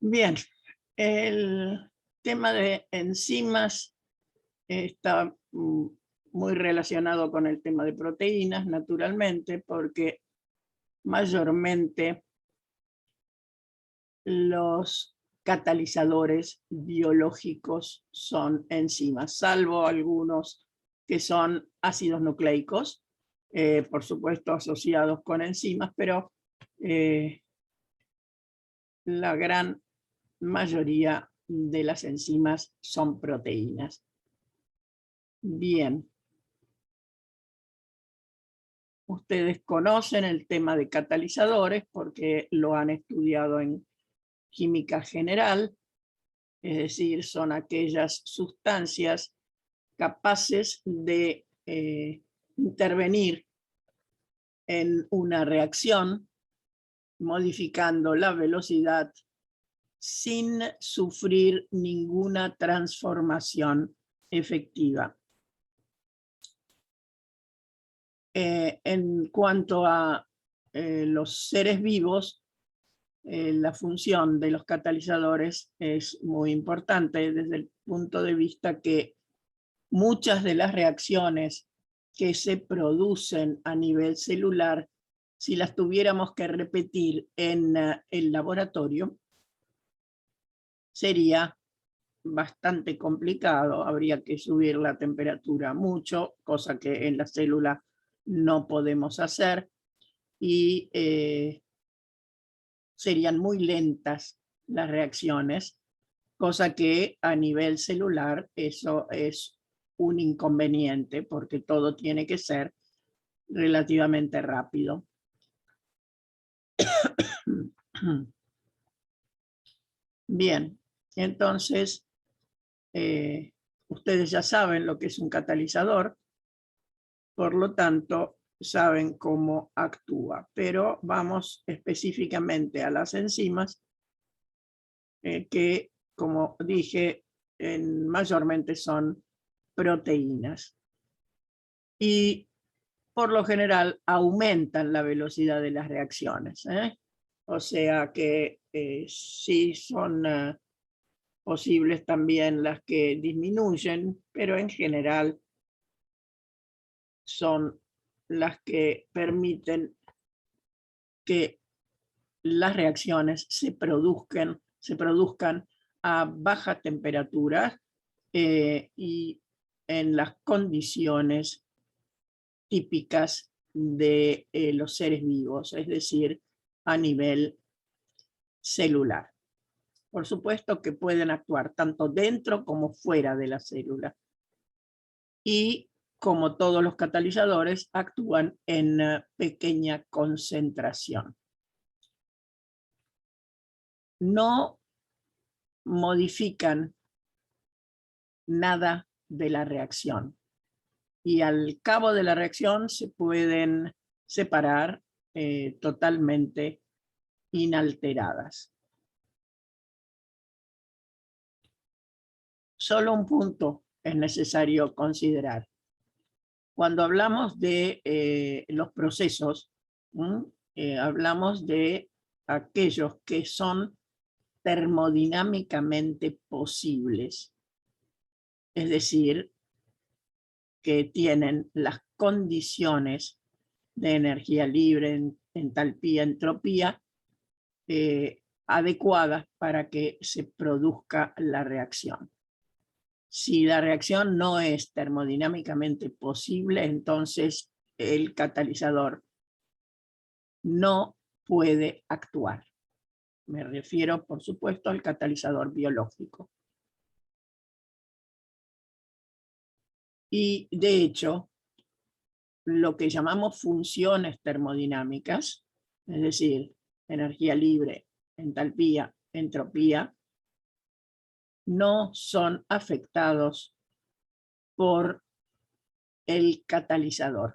Bien, el tema de enzimas está muy relacionado con el tema de proteínas, naturalmente, porque mayormente los catalizadores biológicos son enzimas, salvo algunos que son ácidos nucleicos, por supuesto asociados con enzimas, pero la gran mayoría de las enzimas son proteínas. Bien. Ustedes conocen el tema de catalizadores porque lo han estudiado en química general, es decir, son aquellas sustancias capaces de intervenir en una reacción modificando la velocidad sin sufrir ninguna transformación efectiva. En cuanto a los seres vivos, la función de los catalizadores es muy importante desde el punto de vista que muchas de las reacciones que se producen a nivel celular, si las tuviéramos que repetir en el laboratorio, sería bastante complicado, habría que subir la temperatura mucho, cosa que en la célula no podemos hacer, y serían muy lentas las reacciones, cosa que a nivel celular eso es un inconveniente porque todo tiene que ser relativamente rápido. Bien, entonces ustedes ya saben lo que es un catalizador, por lo tanto saben cómo actúa, pero vamos específicamente a las enzimas que, como dije, mayormente son proteínas. Y por lo general aumentan la velocidad de las reacciones. O sea que sí son posibles también las que disminuyen, pero en general son las que permiten que las reacciones se produzcan a baja temperatura y en las condiciones típicas de los seres vivos, es decir, a nivel celular. Por supuesto que pueden actuar tanto dentro como fuera de la célula. Y como todos los catalizadores, actúan en pequeña concentración. No modifican nada de la reacción. Y al cabo de la reacción se pueden separar totalmente inalteradas. Solo un punto es necesario considerar. Cuando hablamos de los procesos, hablamos de aquellos que son termodinámicamente posibles, es decir, que tienen las condiciones de energía libre, entalpía, entropía, adecuadas para que se produzca la reacción. Si la reacción no es termodinámicamente posible, entonces el catalizador no puede actuar. Me refiero, por supuesto, al catalizador biológico. Y de hecho, lo que llamamos funciones termodinámicas, es decir, energía libre, entalpía, entropía, no son afectados por el catalizador.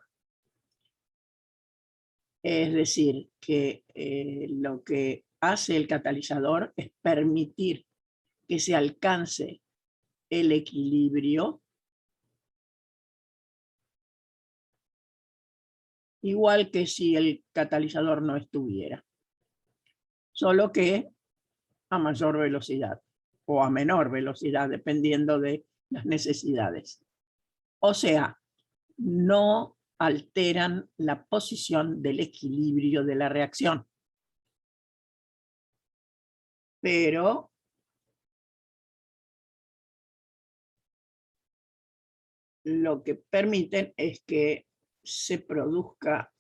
Es decir, que lo que hace el catalizador es permitir que se alcance el equilibrio, igual que si el catalizador no estuviera. Solo que a mayor velocidad o a menor velocidad, dependiendo de las necesidades. O sea, no alteran la posición del equilibrio de la reacción. Pero lo que permiten es que se produzca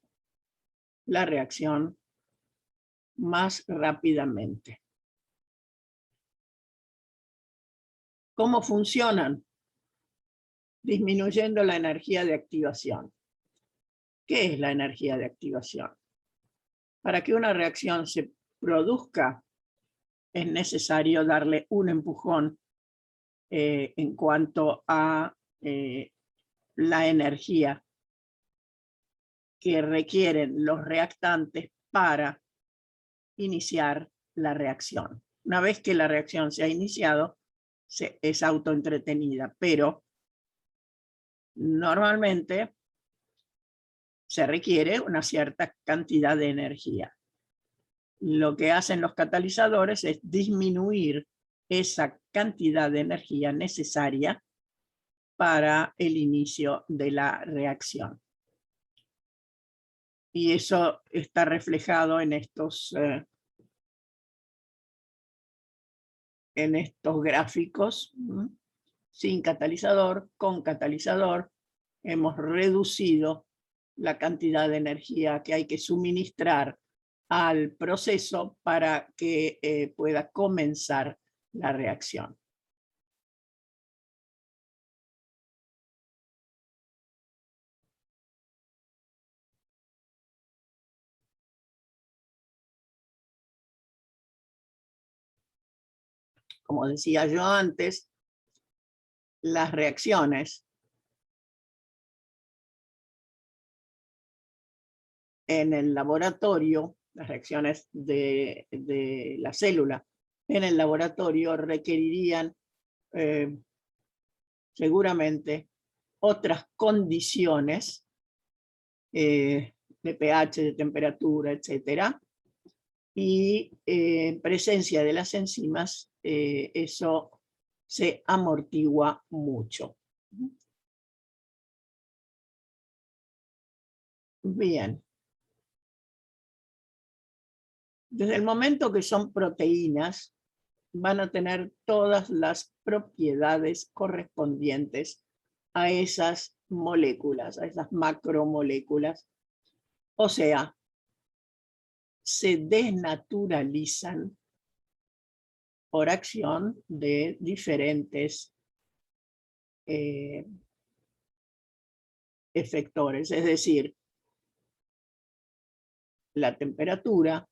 la reacción más rápidamente. ¿Cómo funcionan? Disminuyendo la energía de activación. ¿Qué es la energía de activación? Para que una reacción se produzca, es necesario darle un empujón en cuanto a la energía que requieren los reactantes para iniciar la reacción. Una vez que la reacción se ha iniciado, es autoentretenida, pero normalmente se requiere una cierta cantidad de energía. Lo que hacen los catalizadores es disminuir esa cantidad de energía necesaria para el inicio de la reacción. Y eso está reflejado en estos gráficos. Sin catalizador, con catalizador, hemos reducido la cantidad de energía que hay que suministrar al proceso para que pueda comenzar la reacción. Como decía yo antes, las reacciones en el laboratorio, las reacciones de la célula en el laboratorio requerirían seguramente otras condiciones de pH, de temperatura, etcétera, y en presencia de las enzimas eso se amortigua mucho. Bien. Desde el momento que son proteínas, van a tener todas las propiedades correspondientes a esas moléculas, a esas macromoléculas. O sea, se desnaturalizan por acción de diferentes efectores, es decir, la temperatura,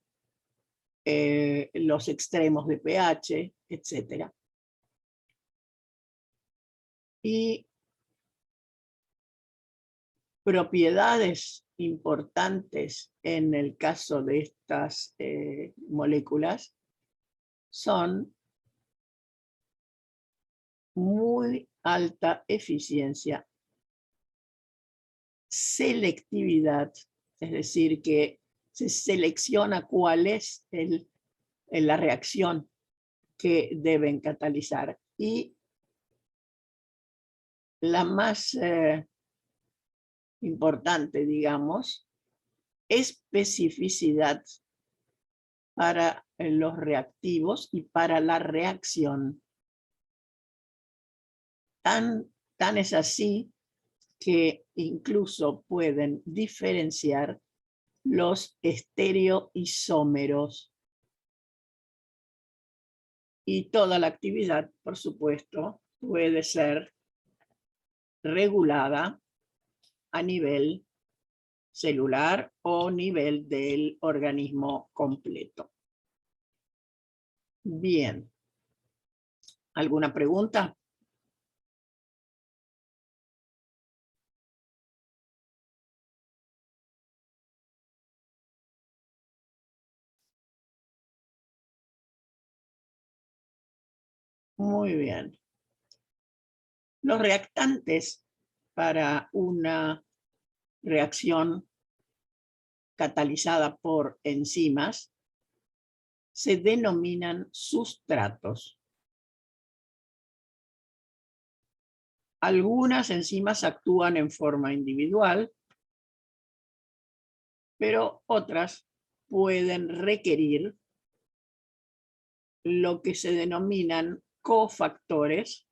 los extremos de pH, etc. Y propiedades importantes en el caso de estas moléculas son muy alta eficiencia, selectividad, es decir, que se selecciona cuál es la reacción que deben catalizar, y la más importante, digamos, especificidad para los reactivos y para la reacción. Tan es así que incluso pueden diferenciar los estereoisómeros. Y toda la actividad, por supuesto, puede ser regulada a nivel celular o nivel del organismo completo. Bien. ¿Alguna pregunta? Muy bien. Los reactantes para una reacción catalizada por enzimas se denominan sustratos. Algunas enzimas actúan en forma individual, pero otras pueden requerir lo que se denominan cofactores,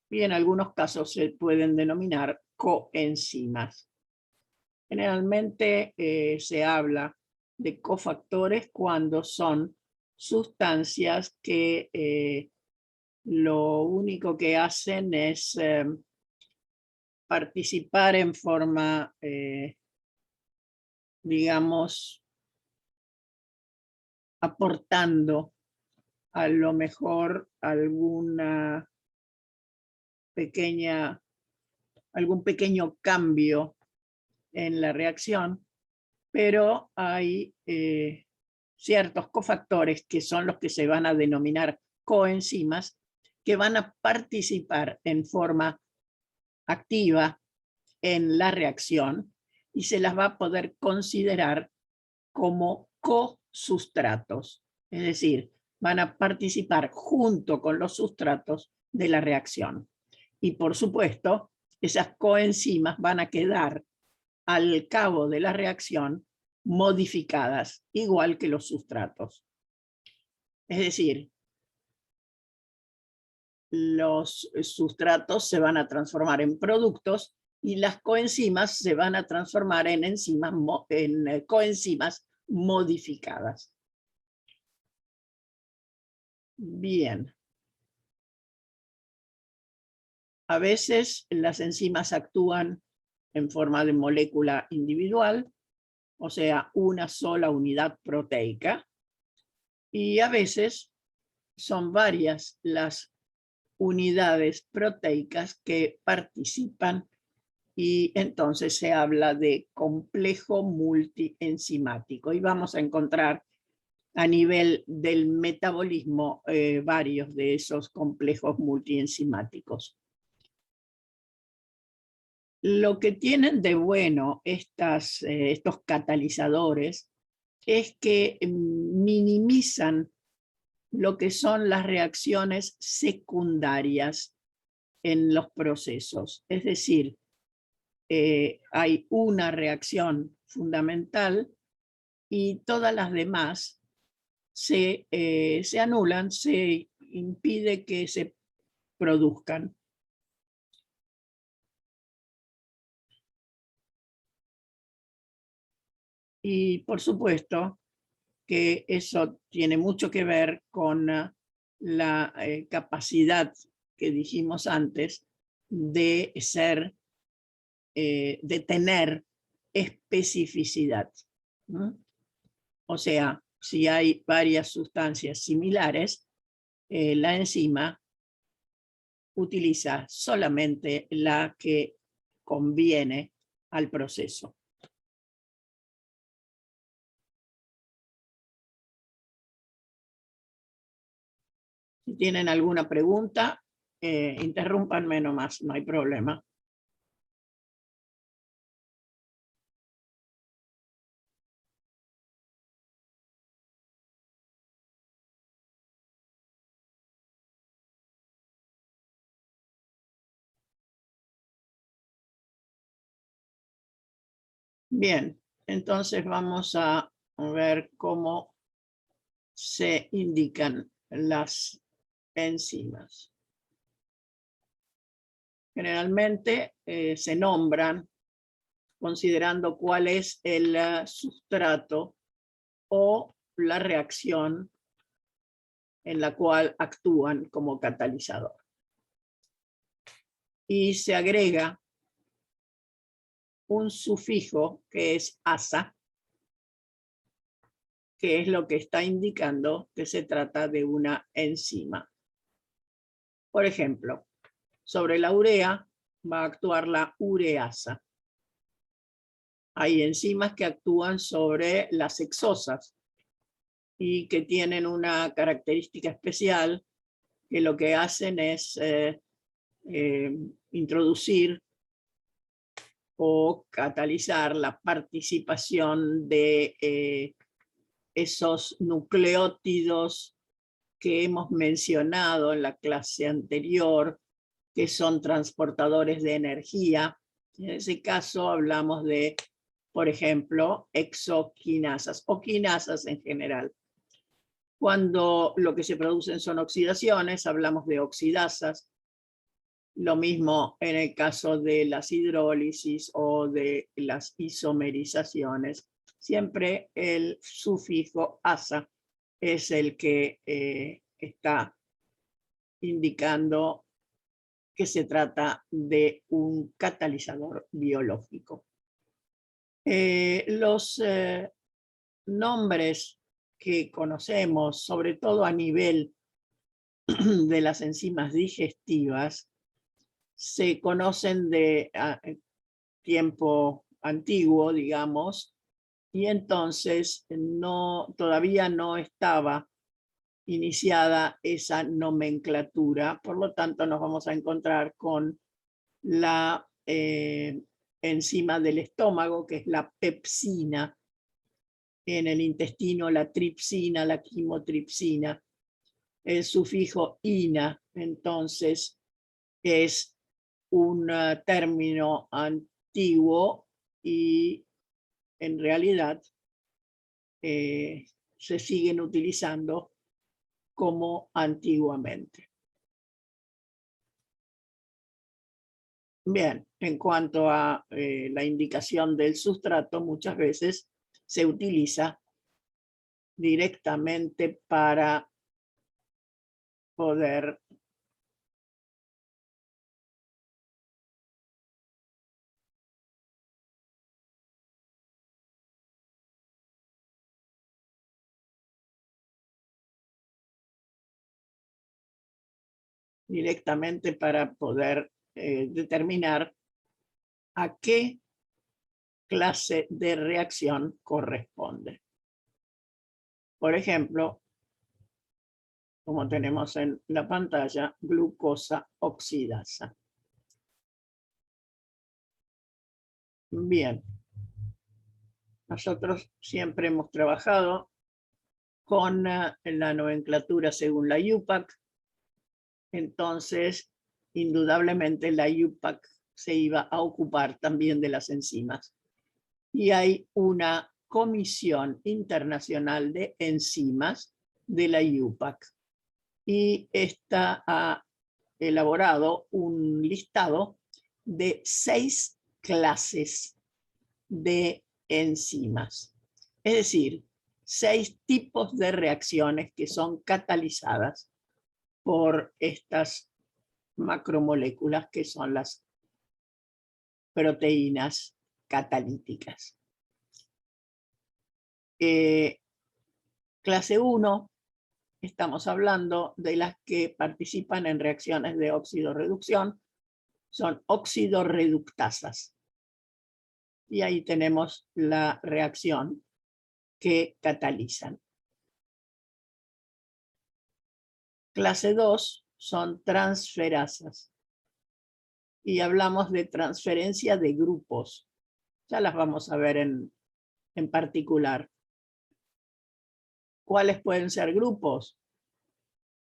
y en algunos casos se pueden denominar coenzimas. Generalmente se habla de cofactores cuando son sustancias que lo único que hacen es participar en forma, digamos, aportando a lo mejor algún pequeño cambio en la reacción, pero hay ciertos cofactores que son los que se van a denominar coenzimas, que van a participar en forma activa en la reacción y se las va a poder considerar como co-sustratos, es decir, van a participar junto con los sustratos de la reacción. Y por supuesto, esas coenzimas van a quedar al cabo de la reacción modificadas, igual que los sustratos. Es decir, los sustratos se van a transformar en productos y las coenzimas se van a transformar en coenzimas modificadas. Bien. A veces las enzimas actúan en forma de molécula individual, o sea, una sola unidad proteica, y a veces son varias las unidades proteicas que participan y entonces se habla de complejo multienzimático. Y vamos a encontrar a nivel del metabolismo varios de esos complejos multienzimáticos. Lo que tienen de bueno estos catalizadores es que minimizan lo que son las reacciones secundarias en los procesos. Es decir, hay una reacción fundamental y todas las demás se anulan, se impide que se produzcan. Y por supuesto que eso tiene mucho que ver con la capacidad que dijimos antes de de tener especificidad, ¿no? O sea, si hay varias sustancias similares, la enzima utiliza solamente la que conviene al proceso. Si tienen alguna pregunta, interrúmpanme nomás, no hay problema. Bien, entonces vamos a ver cómo se indican las enzimas. Generalmente se nombran considerando cuál es el sustrato o la reacción en la cual actúan como catalizador. Y se agrega un sufijo que es asa, que es lo que está indicando que se trata de una enzima. Por ejemplo, sobre la urea va a actuar la ureasa. Hay enzimas que actúan sobre las hexosas y que tienen una característica especial, que lo que hacen es introducir o catalizar la participación de esos nucleótidos que hemos mencionado en la clase anterior, que son transportadores de energía. En ese caso hablamos de, por ejemplo, exoquinasas o quinasas en general. Cuando lo que se producen son oxidaciones, hablamos de oxidasas. Lo mismo en el caso de las hidrólisis o de las isomerizaciones. Siempre el sufijo asa es el que está indicando que se trata de un catalizador biológico. Los nombres que conocemos, sobre todo a nivel de las enzimas digestivas, se conocen de tiempo antiguo, digamos, y entonces todavía no estaba iniciada esa nomenclatura, por lo tanto nos vamos a encontrar con la enzima del estómago, que es la pepsina, en el intestino la tripsina, la quimotripsina, el sufijo ina, entonces es un término antiguo y en realidad se siguen utilizando como antiguamente. Bien, en cuanto a la indicación del sustrato, muchas veces se utiliza directamente para poder determinar a qué clase de reacción corresponde. Por ejemplo, como tenemos en la pantalla, glucosa oxidasa. Bien, nosotros siempre hemos trabajado con la nomenclatura según la IUPAC, entonces indudablemente la IUPAC se iba a ocupar también de las enzimas. Y hay una comisión internacional de enzimas de la IUPAC. Y esta ha elaborado un listado de 6 clases de enzimas. Es decir, 6 tipos de reacciones que son catalizadas por estas macromoléculas que son las proteínas catalíticas. Clase 1, estamos hablando de las que participan en reacciones de oxidorreducción, son oxidorreductasas. Y ahí tenemos la reacción que catalizan. Clase 2 son transferasas. Y hablamos de transferencia de grupos. Ya las vamos a ver en particular. ¿Cuáles pueden ser grupos?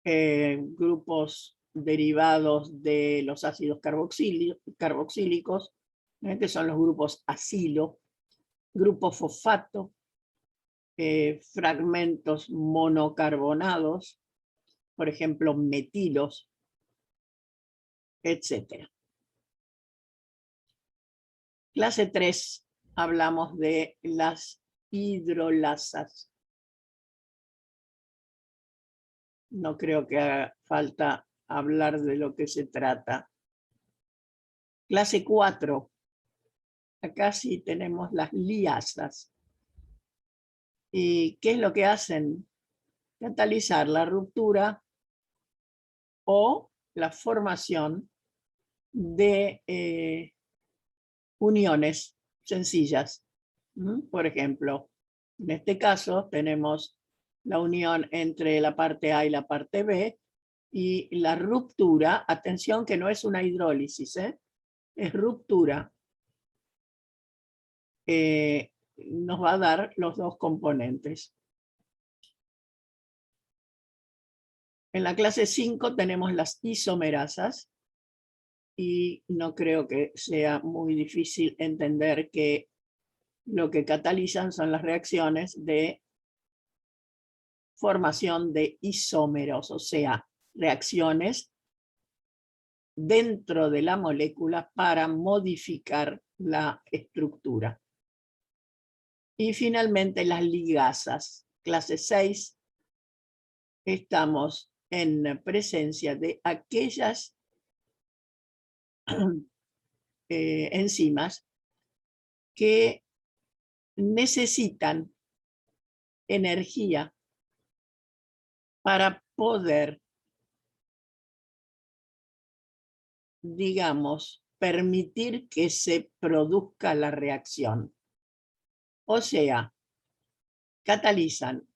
Grupos derivados de los ácidos carboxílicos, que son los grupos acilo, grupo fosfato, fragmentos monocarbonados, por ejemplo, metilos, etc. Clase 3, hablamos de las hidrolasas. No creo que haga falta hablar de lo que se trata. Clase 4, acá sí tenemos las liasas. ¿Y qué es lo que hacen? Catalizar la ruptura o la formación de uniones sencillas. Por ejemplo, en este caso tenemos la unión entre la parte A y la parte B y la ruptura, atención que no es una hidrólisis, es ruptura, nos va a dar los 2 componentes. En la clase 5 tenemos las isomerasas y no creo que sea muy difícil entender que lo que catalizan son las reacciones de formación de isómeros, o sea, reacciones dentro de la molécula para modificar la estructura. Y finalmente las ligasas, clase 6, estamos en presencia de aquellas enzimas que necesitan energía para poder, digamos, permitir que se produzca la reacción. O sea, catalizan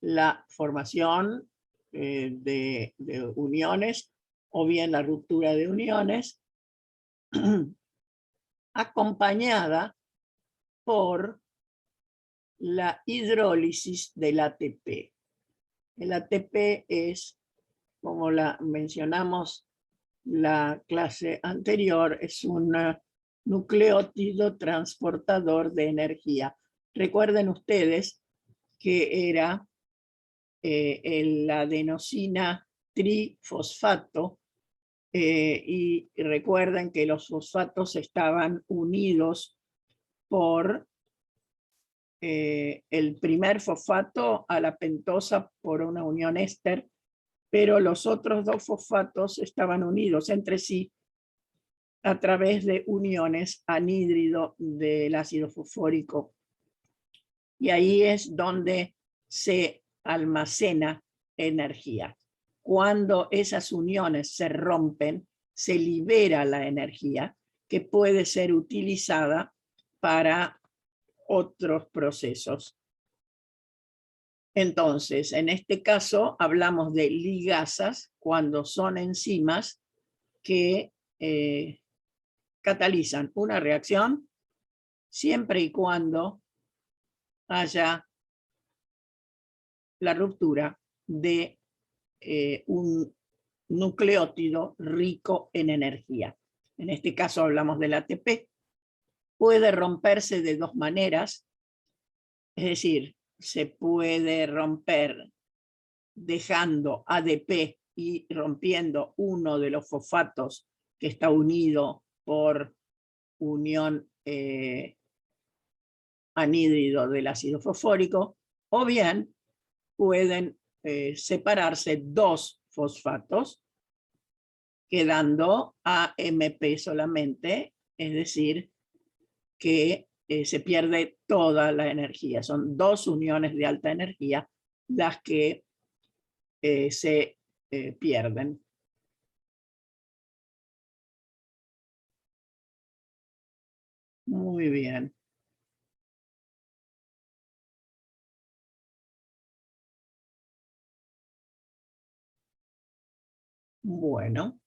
la formación de uniones o bien la ruptura de uniones acompañada por la hidrólisis del ATP. El ATP es, como la mencionamos la clase anterior, es un nucleótido transportador de energía. Recuerden ustedes que era el adenosina trifosfato, y recuerden que los fosfatos estaban unidos por el primer fosfato a la pentosa por una unión éster, pero los otros dos fosfatos estaban unidos entre sí a través de uniones anhídrido del ácido fosfórico. Y ahí es donde se almacena energía. Cuando esas uniones se rompen, se libera la energía que puede ser utilizada para otros procesos. Entonces, en este caso, hablamos de ligasas cuando son enzimas que catalizan una reacción siempre y cuando haya la ruptura de un nucleótido rico en energía. En este caso hablamos del ATP. Puede romperse de dos maneras, es decir, se puede romper dejando ADP y rompiendo uno de los fosfatos que está unido por unión anhídrido del ácido fosfórico, o bien pueden separarse dos fosfatos, quedando AMP solamente, es decir, que se pierde toda la energía. Son dos uniones de alta energía las que se pierden. Muy bien. Bueno,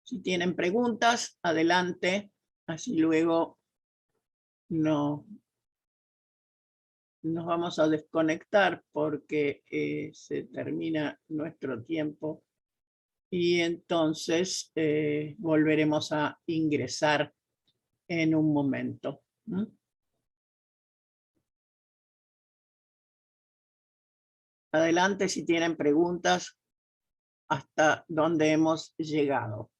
si tienen preguntas, adelante, así luego nos vamos a desconectar porque se termina nuestro tiempo y entonces volveremos a ingresar en un momento. Adelante si tienen preguntas hasta dónde hemos llegado.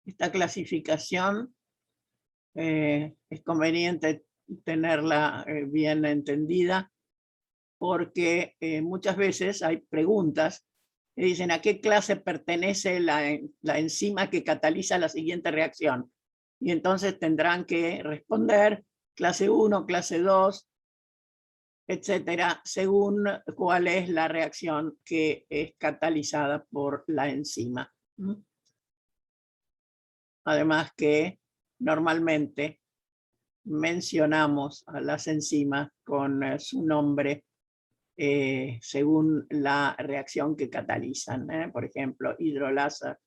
Esta clasificación es conveniente tenerla bien entendida porque muchas veces hay preguntas Le dicen a qué clase pertenece la enzima que cataliza la siguiente reacción. Y entonces tendrán que responder clase 1, clase 2, etcétera, según cuál es la reacción que es catalizada por la enzima. Además que normalmente mencionamos a las enzimas con su nombre según la reacción que catalizan, por ejemplo, hidrolasa,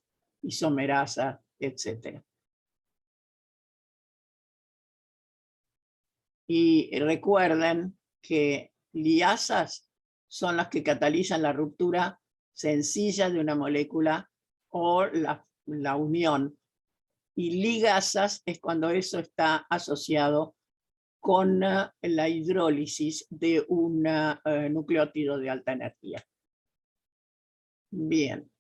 isomerasa, etc. Y recuerden que liasas son las que catalizan la ruptura sencilla de una molécula o la unión. Y ligasas es cuando eso está asociado con la hidrólisis de un nucleótido de alta energía. Bien.